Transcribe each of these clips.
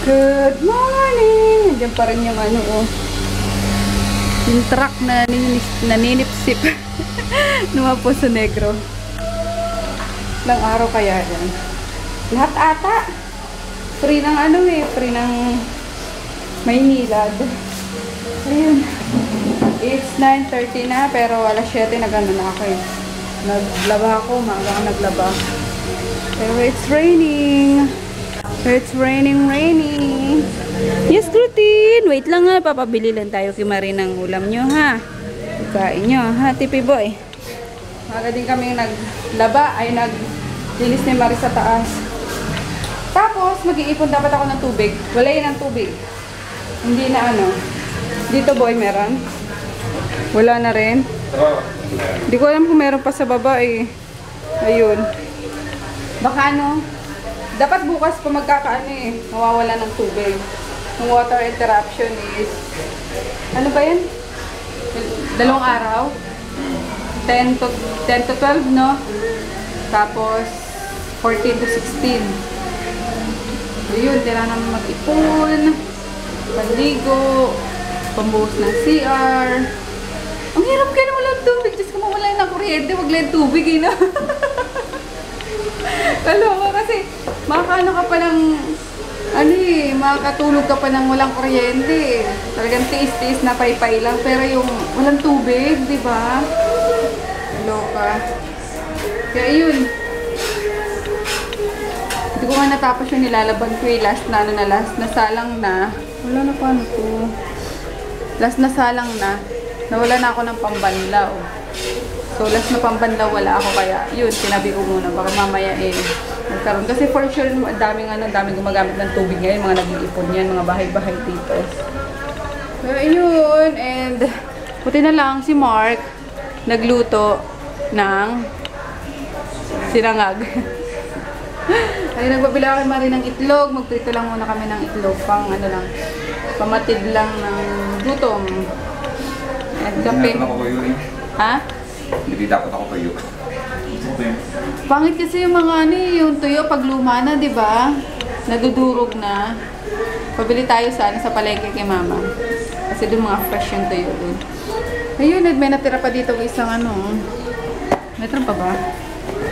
Good morning! Nandiyan pa rin yung ano, oh. Yung truck na naninipsip. Numapo sa Negro. Ilang araw kaya yan? Lahat ata. Free ng ano eh. Free ng Maynilad. Ayun. It's 9:30 na, pero alas 7 na gano'n na ako eh. Naglaba ako, maaga ako naglaba. Pero it's raining. It's raining. Yes, Glutin! Wait lang ha, papabili lang tayo kay Marie ng ulam nyo ha. Ikain nyo ha, Tipi Boy. Maaga din kami naglaba, ay naglinis ni Marie sa taas. Tapos, mag-iipon dapat ako ng tubig. Wala yun ng tubig. Hindi na ano. Dito boy, meron? Wala na rin? Hindi ko alam kung meron pa sa baba eh. Ayun. Baka ano, dapat bukas pa magkakaano eh, mawawala ng tubig. Yung water interruption is, ano ba yan? 2 araw? 10 to 12, no? Tapos, 14 to 16. Ayun, kailangan namin mag-ipon, panligo, pambuhos ng CR. Ang hirap kaya na walang tubig. Diyos ko, mawala ng kuryente, wag lang tubig eh, no? Kaloka kasi makakaano ka pa ng ano eh, makakatulog ka pa ng walang kuryente. Talagang tiis-tiis na paypay lang, pero yung walang tubig, di ba? Kaloka. Kaya yun. Hindi ko nga natapos yung nilalaban ko eh. Last na salang na. Wala na paano to. Last na salang na. Nawala na ako ng pambanlaw. So, last na pambanlaw wala ako, kaya yun, sinabi ko muna, baka mamaya eh, magkaroon. Kasi for sure, daming gumagamit ng tubig ngayon, mga nag-iipon yan, mga bahay-bahay dito. So, yun, and buti na lang si Mark, nagluto ng sinangag. Ay, nagbabila ako kay Marie ng itlog, magprito lang muna kami ng itlog, pang ano lang, pamatid lang ng gutom. At kape. Ha? Hindi dapat ako tuyo. Pangit kasi yung mga ano, yung tuyo pag luma na, di ba? Nadudurog na. Pabili tayo sa palengke kay Mama. Kasi doon mga fresh yung tuyo doon. Ayun, may natira pa dito isang ano. Natira pa ba?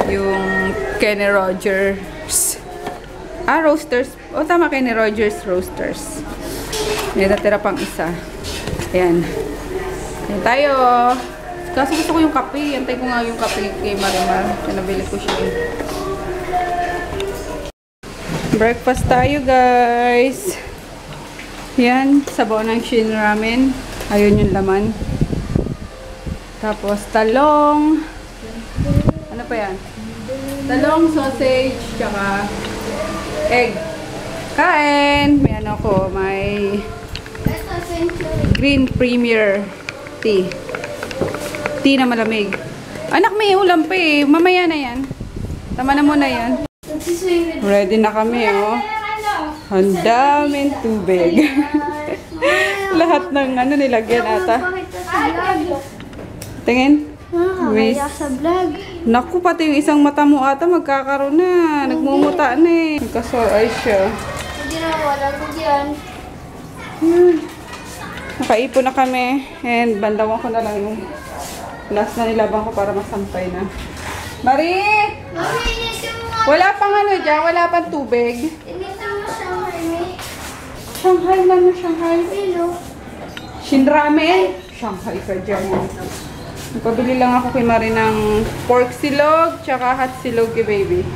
Yung Kenny Rogers. Roasters. O tama, Kenny Rogers Roasters. May natira pang isa. Ayan. Ayan tayo. Kaso gusto ko yung kape. Antay ko nga yung kape kay Marimar. Nabili ko siya. Breakfast tayo, guys. Yan. Sabaw ng Shin Ramen. Ayun yung laman. Tapos talong. Ano pa yan? Talong, sausage, tsaka egg. Kain. May ano ko. May Green Premier Tea. Tea na malamig. Anak, may ulam pa eh. Mamaya na yan. Tama na muna yan. Ready na kami, oh. Ang daming tubig. Lahat ng ano nilagyan ata. Tingin. Sa vlog. Naku, pati yung isang mata mo ata magkakaroon na. Nagmumuta na eh. Nagka-sore eyes siya. Hindi na wala ko dyan. Nakaipon na kami. And bandawan ko na lang yung last na nilabang ko para masampay na. Marie! Mami, initin mo nga. Wala pang ano dyan, wala pang tubig. Initin mo Shanghai, May. Shanghai lang na Shanghai. Hello. Shin Ramen. Shanghai ka dyan. Nagpabili lang ako kay Marie ng pork silog, tsaka hot silog kay baby.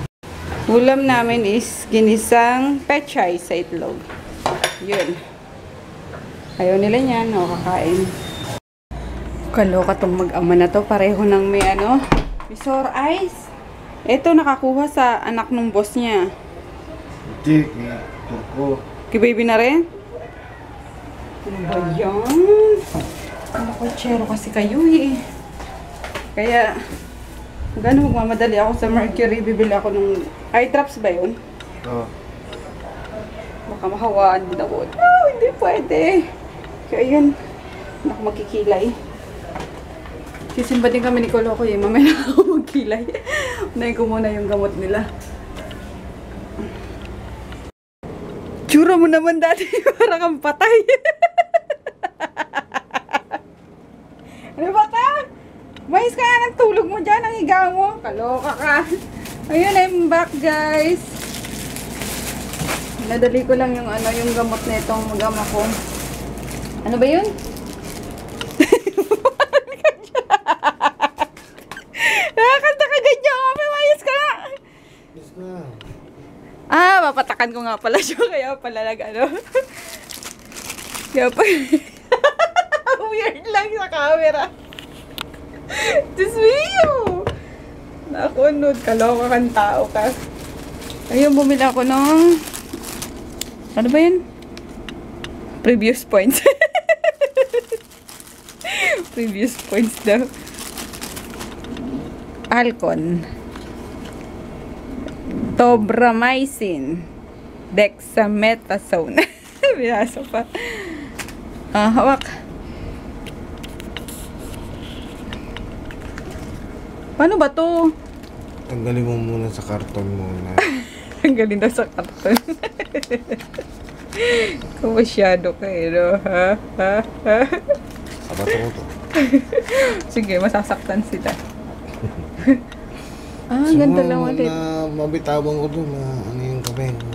Ulam namin is ginisang pechay sa itlog. Yun. Ayaw nila niyan, o kakain. Kaloka tong mag-ama na to. Pareho ng may ano, may sore eyes. Ito nakakuha sa anak ng boss niya. Hindi, kaya turko. Kay baby na rin? Ano ba yan? Ano kotsero kasi kayo eh. Kaya, gano'n magmamadali ako sa Mercury. Bibili ako ng eye drops ba yun? Oo. Baka mahawaan din ako. Oh, hindi pwede. Kaya yun, ako magkikilay. Sisimba din kami ni Koloko eh. Mamaya na ako magkilay. Unahin ko muna yung gamot nila. Tsura mo naman dati, parang kang patay. Ano ba ta? Mais ka na ng tulog mo dyan, ang higa mo. Kaloka ka. Ayun, I'm back guys. Nadali ko lang yung yung gamot na itong gama ko. Ano ba yun? Nakakanta ka ganyan. May mayos ka na. Yes na. Papatakan ko nga pala siya. Kaya pala Kaya pa. Weird lang sa camera. Diyos mio. Nakunod. Kaloka kang tao ka. Ayun, bumili ako ng... Ano ba yun? Previous points. Previous points daw. Alcon. Tobramycin. Dexamethasone. Binasa pa. Hawak. Paano ba to? Tanggalin mo muna sa karton muna. Tanggalin daw sa karton. Kung masyado kayo, no? Ha? Sabato ko to. Sige, masasaktan sila. Ganda lang ulit. Na mabitabang ko doon na ano yung kape ko.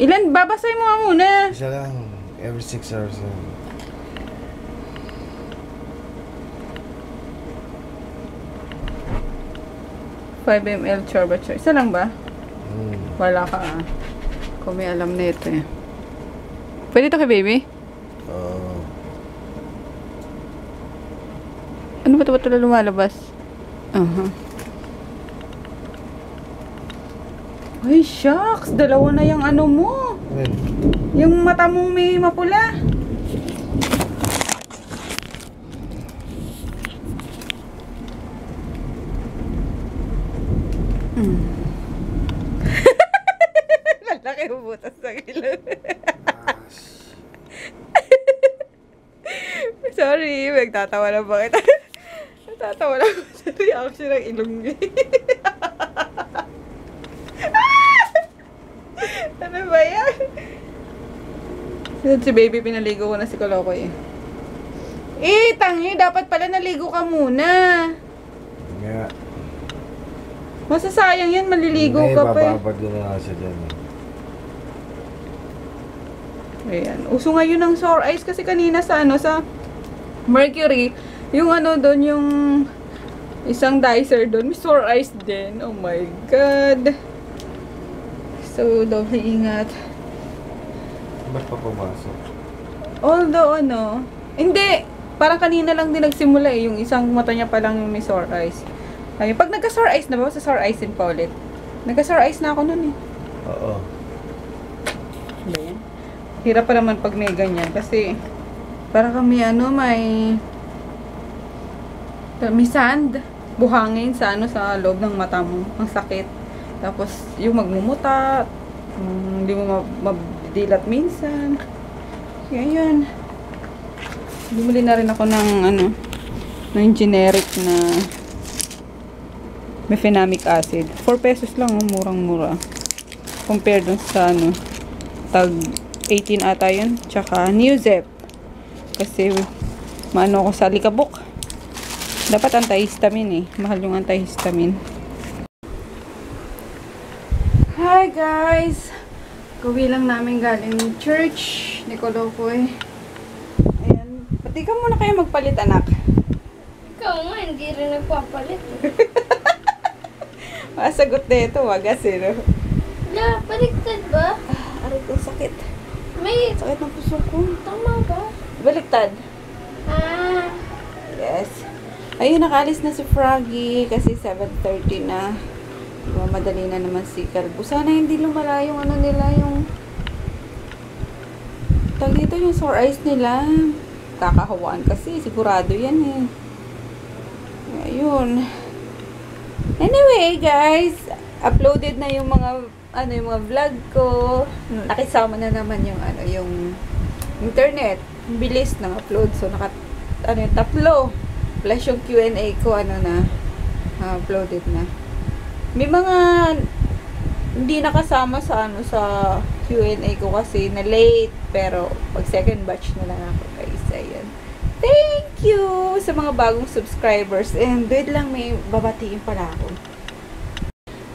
Ilan? Babasay mo nga muna. Isa lang. Every 6 hours lang. $5 ml chorba. Isa lang ba? Hmm. Wala ka Kung may alam na ito eh. Pwede ito kay baby? Ano ba ito ba lumalabas? Ay, shucks! Dalawa na yung ano mo. Well, Yung mata mong may mapula. Lalaki butas sa ilong. Sorry, magtatawa na ba kita? Nagtatawa lang ako sa reaction ng ilong niya. Ano ba yan? Si baby, pinaligo ko na si Kolokoy eh. Tangi, dapat pala naligo ka muna. nga. Masasayang yan, maliligo Hindi, ka pa eh. bababad ko na kasi dyan. Ayan. Uso ngayon ng sore eyes kasi kanina sa sa Mercury, yung doon, yung isang dicer doon, may sore eyes din. Oh my God. So, doble ingat. Ba't pa pumasok? Although, hindi. Parang kanina lang din nagsimula eh. Yung isang mata niya pa lang yung may sore eyes. Ay, pag nagka-sore eyes na ba, sa sore eyes din pa ulit. Nagka-sore eyes na ako nun eh. Oo. Ayan. Hirap pa naman pag may ganyan. Kasi, parang kami may sand. Buhangin sa sa loob ng mata mo. Ang sakit. Tapos, yung magmumuta. Hindi mo madilat minsan. Kaya yun. Bumili na rin ako ng ng generic na mefenamic acid. 4 pesos lang, murang-mura. Compare dun sa tag 18 ata yun. Tsaka Newzep. Kasi maano ako sa alikabok. Dapat antihistamine eh. Mahal yung antihistamine. Hi guys! Gawi lang namin galing church ni Kolokoy. Ayan. Pati ka muna kayo magpalit, anak. Ikaw nga, hindi rin nagpapalit. Masagot na ito, wagas eh, no? Wala, baliktad ba? Aray ko, sakit. May, Sakit ng puso ko. tama ba? Baliktad. Yes. Ayun, nakalis na si Froggy kasi 7:30 na. Madali na naman si Kalbo. Sana hindi lumala yung nila, yung tag dito, yung sore eyes nila. Kakahawaan kasi, sigurado yan eh. Ayun. Anyway, guys, uploaded na yung mga yung mga vlog ko. Nakisama na naman yung yung internet. Bilis ng upload. So yung 3 plus yung Q&A ko uploaded na. May mga hindi nakasama sa sa Q&A ko kasi na late. Pero, pag second batch na lang ako guys. Ayan. Thank you sa mga bagong subscribers. And wait lang, may babatiin pala ako.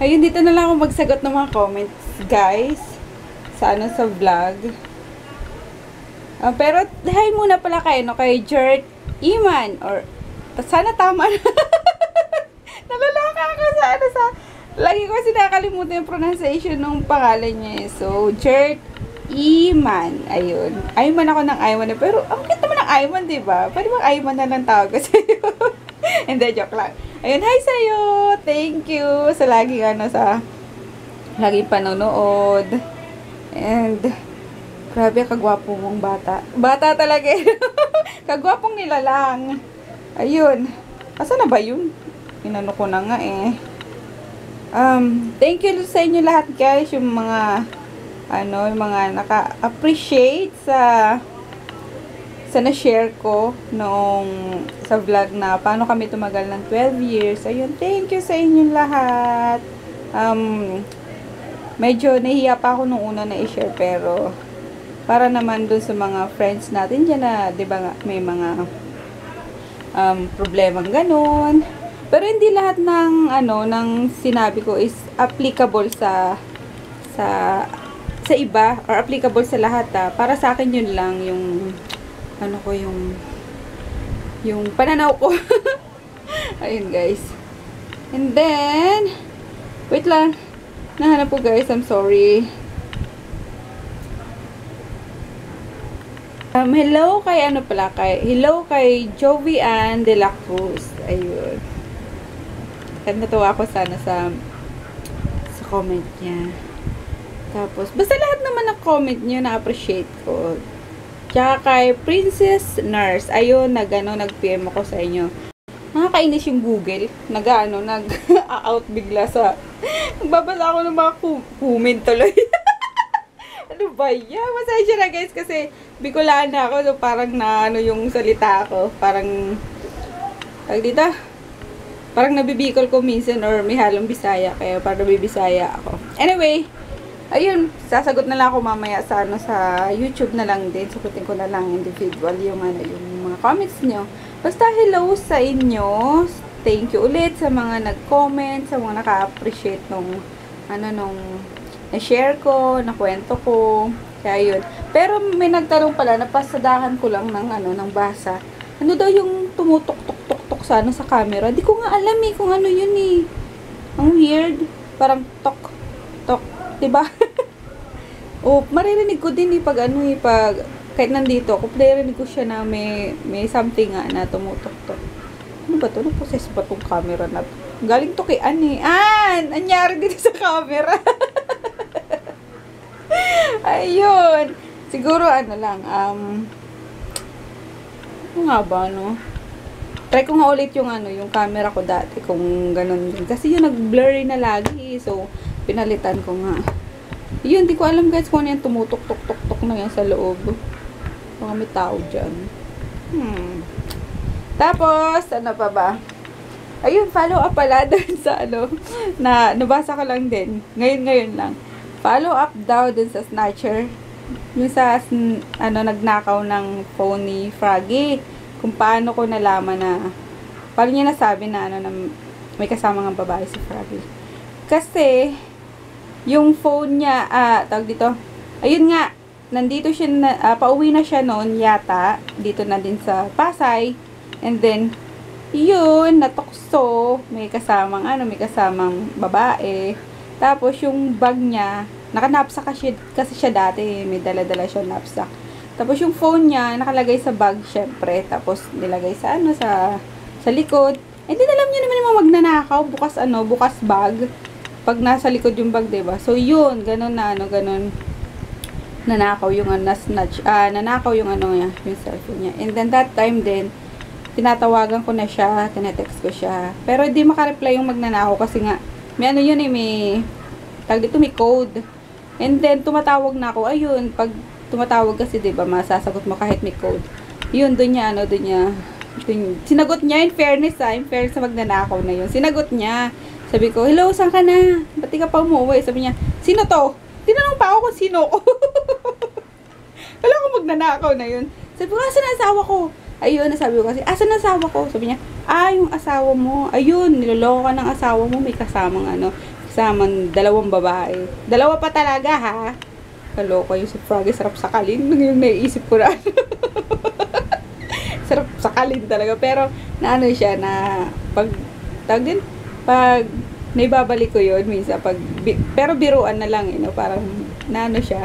Ayun, dito na lang ako magsagot ng mga comments, guys. Sa vlog. Pero, hi muna pala kayo, no, kay Jert Iman. Or, sana tama na. Nalalaka ako sa lagi ko kasi nakakalimutan yung pronunciation ng pangalan niya. So, Jert Iman. Ayun. Ayman ako ng Ayman. Pero, ang cute naman ng Ayman, diba? Pwede bang Ayman na lang tawag ko sa'yo? Hindi, joke lang. Ayun, hi sa'yo! Thank you sa laging laging panonood. And, grabe, kagwapo mong bata. Bata talaga eh. Kagwapong nila lang. Ayun. Asa na ba yun? Inano ko na nga eh. Thank you sa inyo lahat guys. Yung mga, yung mga naka-appreciate sa na-share ko noong sa vlog na paano kami tumagal ng 12 years. Ayun, thank you sa inyo lahat. Medyo nahiya pa ako nung una na i-share pero para naman dun sa mga friends natin dyan na, di ba nga, may mga problemang ganun. Pero hindi lahat ng ng sinabi ko is applicable sa iba or applicable sa lahat. Para sa akin yun lang yung yung pananaw ko. Ayun guys. And then wait lang. Nahanap po guys, I'm sorry. Hello kay Jovian de la Cruz. Ayun. Natuwa ako sana sa comment niya. Tapos, basta lahat naman ng comment niyo na-appreciate ko. Tsaka kay Princess Nurse. Ayun, nag-PM ako sa inyo. Nakakainis yung Google. Nag-out bigla sa nagbabasa ako ng mga comment tuloy. Ano ba yan? Masaya na guys kasi Bicolana ako. So parang yung salita ko. Parang parang nabibikol ko minsan or may halong Bisaya. Kaya parang nabibisaya ako. Anyway, ayun, sasagot na lang ako mamaya sa YouTube na lang din. Sagutin ko na lang individual yung mga comments nyo. Basta hello sa inyo. Thank you ulit sa mga nag-comment, sa mga naka-appreciate nung na-share ko, na-kwento ko. Kaya yun. Pero may nagtanong pala, napasadahan ko lang ng basa. Ano daw yung tumutok-tok-tok sa camera? Di ko nga alam kung ano yun eh. Ang weird. Parang tok-tok. Diba? Maririnig ko din pag kahit nandito ako, maririnig ko siya na may something na tumutok-tok. Ano ba to? Naposes ba tong camera na to? Galing to kay anyari dito sa camera. Ayun. Siguro lang, ano nga ba, no? Try ko nga ulit yung camera ko dati kung ganun din. Kasi yung nag-blurry na lagi. So, pinalitan ko nga. Yun, di ko alam guys kung ano yung tumutok-tok-tok na yan sa loob. Baka may tao dyan. Tapos, ano pa ba? Ayun, follow up pala dun sa na nabasa ko lang din. Ngayon lang. Follow up daw dun sa Snatcher. Yung sa, nagnakaw ng phone ni Froggy. Kung paano ko nalaman paano niya nasabi na may kasamang babae si Froggy. Kasi, yung phone niya, tawag dito, ayun nga, nandito siya, pauwi na siya noon yata, dito na din sa Pasay, and then, yun, natukso, may kasamang babae, tapos yung bag niya, nakanapsak kasi siya dati, may dala-dala siya napsak. Tapos yung phone niya, nakalagay sa bag, syempre, tapos nilagay sa sa likod, and then alam niyo naman yung mga magnanakaw, bukas bag, pag nasa likod yung bag, diba? So, yun, ganun ganun. Nanakaw yung nanakaw yung yung cellphone niya. And then, that time din, tinatawagan ko na siya, tinetext ko siya. Pero, di makareply yung magnanakaw kasi nga, may may code. And then, tumatawag na ako. Ayun, pag tumatawag kasi, diba, masasagot mo kahit may code. Yun, dun niya, sinagot niya, in fairness sa magnanakaw na yun. Sinagot niya. Sabi ko, hello, saan ka na? Ba't di ka pa umuwi? Sabi niya, sino to? Tinanong pa ako kung sino ko. Wala akong magnanakaw na yun. Sabi ko, asan ang asawa ko? Ayun, nasabi ko kasi, asan ang asawa ko? Sabi niya, yung asawa mo. Ayun, niloloko ka ng asawa mo. May kasamang kasamang dalawang babae. Dalawa pa talaga, ha? Kaloko yung si Froggy, sarap sakalin. Yung naiisip ko na. Sarap sakalin talaga. Pero, na ano siya, na pag, pag naibabalik ko yun, minsan, pero biruan na lang, parang, na ano siya,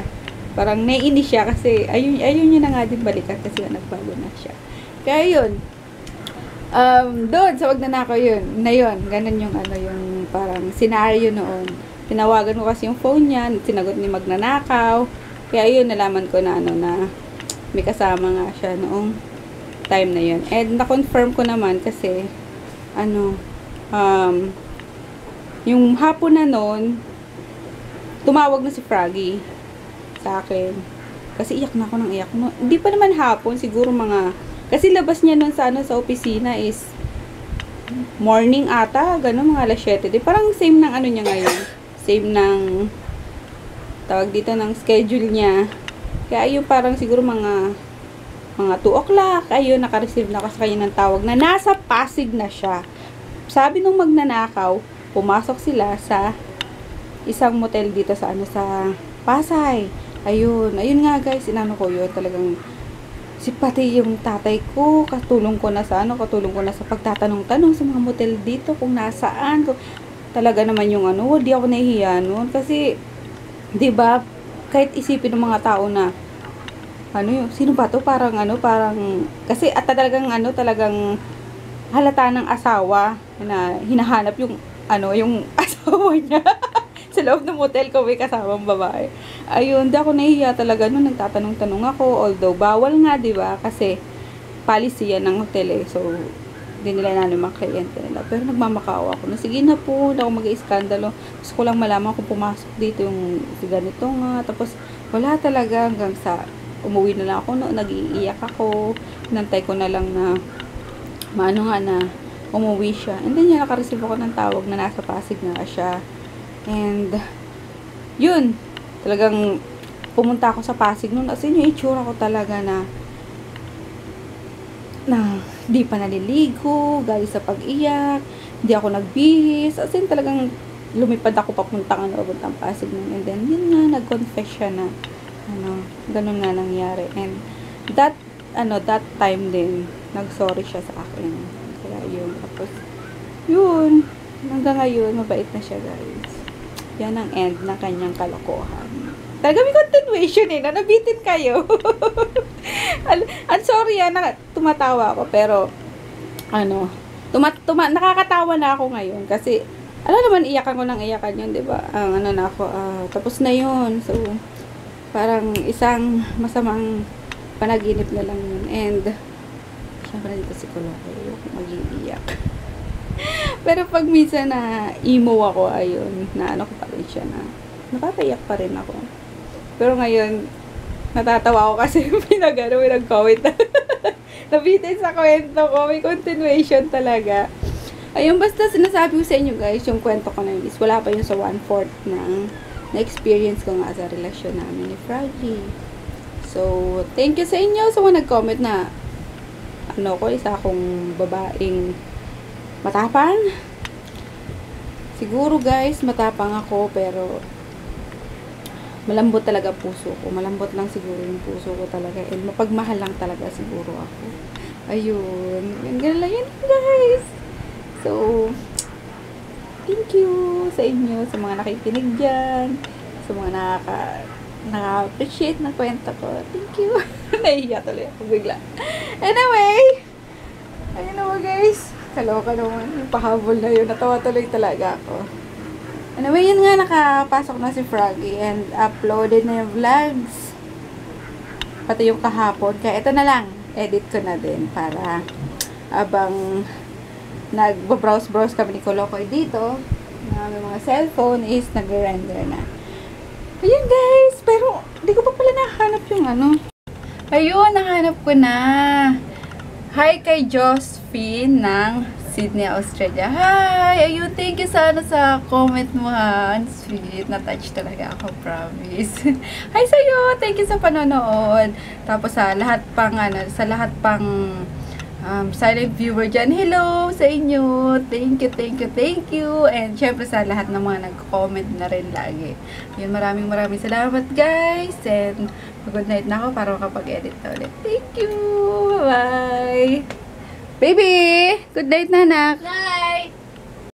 parang naiinis siya kasi ayun niya na nga din balikan kasi nagbago na siya. Kaya yun, doon sa magnanakaw yun, ganun yung yung parang scenario noon. Tinawagan ko kasi yung phone niya, sinagot ni magnanakaw. Kaya yun, nalaman ko na na may kasama nga siya noong time na yun. And na-confirm ko naman kasi yung hapon na noon, tumawag na si Froggy sa akin. Kasi iyak na ako ng iyak. Hindi pa naman hapon, siguro kasi labas niya noon sa opisina is morning ata, gano'n, mga alas 7. Parang same ng niya ngayon. Same ng tawag dito ng schedule niya. Kaya yung parang siguro mga 2 o'clock, ayun, naka-receive na ako sa kanya ng tawag na nasa Pasig na siya. Sabi nung magnanakaw, pumasok sila sa isang motel dito sa Pasay. Ayun nga guys, ko yun, talagang pati yung tatay ko, katulong ko na sa pagtatanong-tanong sa mga motel dito kung nasaan. Talaga naman yung di ako nahihiya noon kasi 'di ba, kahit isipin ng mga tao na sino ba to, parang kasi at talagang halata ng asawa na hinahanap yung asawa niya. Sa loob ng motel ko may kasamang babae. Ayun, di ako nahihiya talaga nung nagtatanong-tanong ako. Although, bawal nga, di ba? Kasi, policy yan ng hotel eh. So, hindi nila namin mga kliyente nila. Pero nagmamakaawa ako. Sige na po, na ako mag-iiskandalo. Gusto ko lang malaman kung pumasok dito yung ganito nga. Tapos, wala talaga hanggang sa umuwi na lang ako. Nag-iiyak ako. Nantay ko na lang na na umuwi siya. And then, naka-receive ako ng tawag na nasa Pasig na siya. And, yun, talagang pumunta ako sa Pasig noon. As in, yung itsura ko talaga na di pa naliligo, galing sa pag-iyak, hindi ako nagbihis. As in, talagang lumipad ako papuntang Pasig noon. And then, yun nga, nag-confess siya na, ganun nga nangyari. And, that time din, nag-sorry siya sa akin. Kaya yun, tapos, yun, hanggang ngayon, mabait na siya, guys. Yan ang end ng kanyang kalokohan. Talaga may continuation nabitin kayo. I'm sorry tumatawa ako, pero nakakatawa na ako ngayon kasi naman iyakan ko ng iyakan yun, diba? Tapos na yun. So, parang isang masamang panaginip na lang yun. And, syempre dito si Kuloko, mag-iiyak. Pero pag minsan na emo ako, ayun, ko pa rin siya na napapaiyak pa rin ako. Pero ngayon, natatawa ako kasi may nag-comment. Nabitin sa kwento ko, may continuation talaga. Ayun, basta sinasabi ko sa inyo guys, yung kwento ko na yun is wala pa yun sa 1/4 na-experience ko nga sa relasyon namin ni Froggy. So, thank you sa inyo sa mga nag-comment na isa akong babaeng matapang. Siguro guys, matapang ako, pero malambot talaga puso ko. Malambot lang siguro yung puso ko talaga. And mapagmahal lang talaga siguro ako. Ayun. Ganun lang yun guys. So, thank you sa inyo, sa mga nakikinig dyan, sa mga naka-appreciate ng kwento ko. Thank you. Nahihiya tuloy ako bigla. Anyway, ayun naman guys. Kaloka naman. Yung pahabol na yun. Natawa tuloy talaga ako. Anyway, yun nga, nakapasok na si Froggy and uploaded na yung vlogs. Pati yung kahapon. Kaya ito na lang. Edit ko na din para abang nag-browse kami ni Kolokoy dito na may mga cellphone is nag-render na. Ayun guys. Pero, hindi ko pa pala nahanap yung Ayun, nahanap ko na. Hi kay Josephine ng Sydney, Australia. Hi! Ayun, thank you sana sa comment mo ha. Ang sweet. Na-touch talaga ako, promise. Hi sa'yo! Thank you sa panonood. Tapos sa lahat pang, sa lahat pang silent viewer dyan. Hello sa inyo! Thank you, thank you, thank you! And syempre sa lahat ng mga nag-comment na rin lagi. Yun, maraming salamat guys! And good night na ako para makapag-edit na ulit. Thank you! Bye! Baby! Good night na, anak! Na!